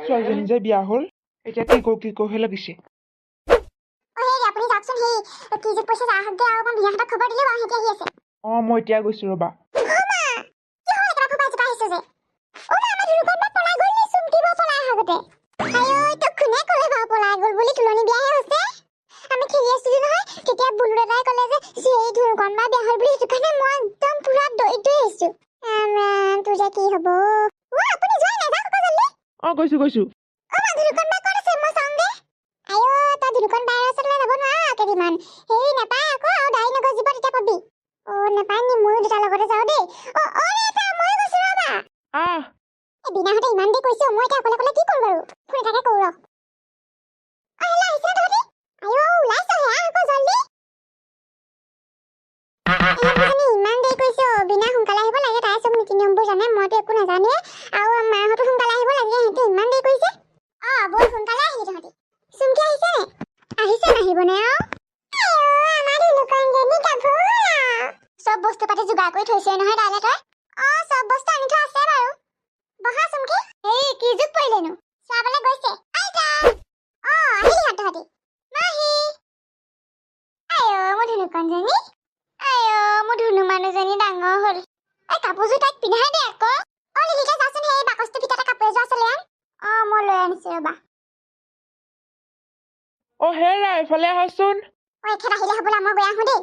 ছোৱালীজনী যে বিয়া হ'ল এতিয়া কি কহে লাগিছে আপুনি যাওকচোন সেই কি যে পইচা আহক দে আৰু মই বিয়াহঁতক খবৰ দিলে বাৰু সিহঁতে আহি আছে মই এতিয়া গৈছো ৰবা গৈছো বিনাহতে ইমান দে কৈছো মই এতিয়া অকলে কি কৰিম বাৰু ফোন এটাকে কৰো ৰ হেলা আহিছে তহঁতি ওলাইছ হে আকৌ জলদি ইমান দেৰি কৈছো বিনা সোনকালে আহিব লাগে তাই চব নীতি নিয়মবোৰ জানে মইতো একো নাজানোৱে আৰু মাহঁতো সোনকালে আহিব লাগে সিহঁতে ইমান দেৰি কৰিছে বল সোনকালে আহিবি তহঁতি চুমকি আহিছে নে নাহিব নে আমাৰ ধুনুকণজনী গাভৰু চব বস্তু পাতি যোগাৰ কৰি থৈছে নহয় তাইলে তই চব বস্তু আনি থোৱা আছে বাৰু বহা চুমকি এই কি যুগ পৰিলেনো চাবলৈ গৈছে আইতা আহিলি তহঁতি মাহি মোৰ ধুনুকণজনী মোৰ ধুনু মানুহজনী ডাঙৰ হ'ল এই কাপোৰযোৰ তাইক পিন্ধাই দে আকৌ লিলিকা যাচোন সেই বাকচটোৰ ভিতৰতে কাপোৰ এযোৰ আছে লৈ আন মই লৈ আনিছো ৰবা হেৰা এইফালে আহাচোন এখেত আহিলে হ'বলা মই গৈ আহো দেই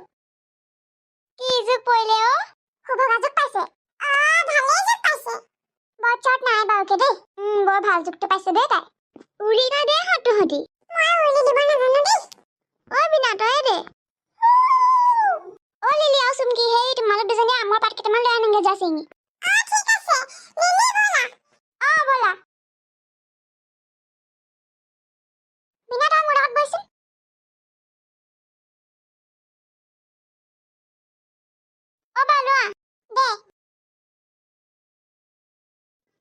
কি যুগ পৰিলে শুভগা যুগ পাইছে ভালেই যুগ পাইছে বৰ চট নাই বাৰুকে দেই বৰ ভাল যুগটো পাইছে দেই তাই উৰি না দে হাত তহঁতি মই উৰি দিব নাজানো দেই বিনা তই দে লিলি আৰু চুমকি সেই তোমালোক দুজনী আমৰ পাত কেইটামান লৈ আনোগে যা চিঙি ঠিক আছে লিলি বলা বলা বিনা তই মোৰ লগত বহিচোন বা লোৱা দে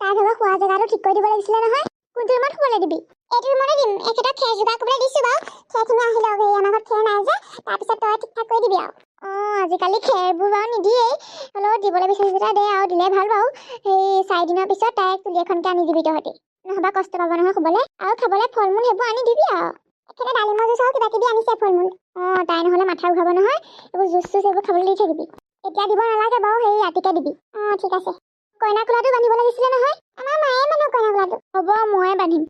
তাৰ ভাগৰ খোৱা জেগাটো ঠিক কৰি দিব লাগিছিলে নহয় কোনটো ৰুমত শুবলৈ দিবি এইটো ৰুমতে দিম একেটা খেৰ যোগাৰ কৰিবলৈ দিছো বাৰু খেৰখিনি আহি লওক আমাৰ ঘৰত খেৰ নাই যে তাৰপিছত তই ঠিক ঠাক কৰি দিবি আৰু আজিকালি খেৰবোৰ বাৰু নিদিয়েই হ'লেও দিবলৈ বিচাৰিছে দে আৰু দিলে ভাল বাৰু সেই 4 দিনৰ পিছত তাইক তুলি এখনকে আনি দিবি তহঁতি নহবা কষ্ট পাব নহয় শুবলৈ আৰু খাবলৈ ফল মূল সেইবোৰ আনি দিবি আৰু একেবাৰে ডালিমৰ জুচ আৰু কিবা কিবি আনিছে ফল মূল তাই নহ'লে মাথা ঘূৰাব নহয় এইবোৰ জুচ চুচ এইবোৰ খাবলৈ দি থাকিবি এতিয়া দিব নালাগে বাৰু সেই ৰাতিকে দিবি ঠিক আছে কইনা কোলাটো বান্ধিব লাগিছিলে নহয় আমাৰ মায়ে মানুহ কইনা কোলাটো হ'ব ময়ে বান্ধিম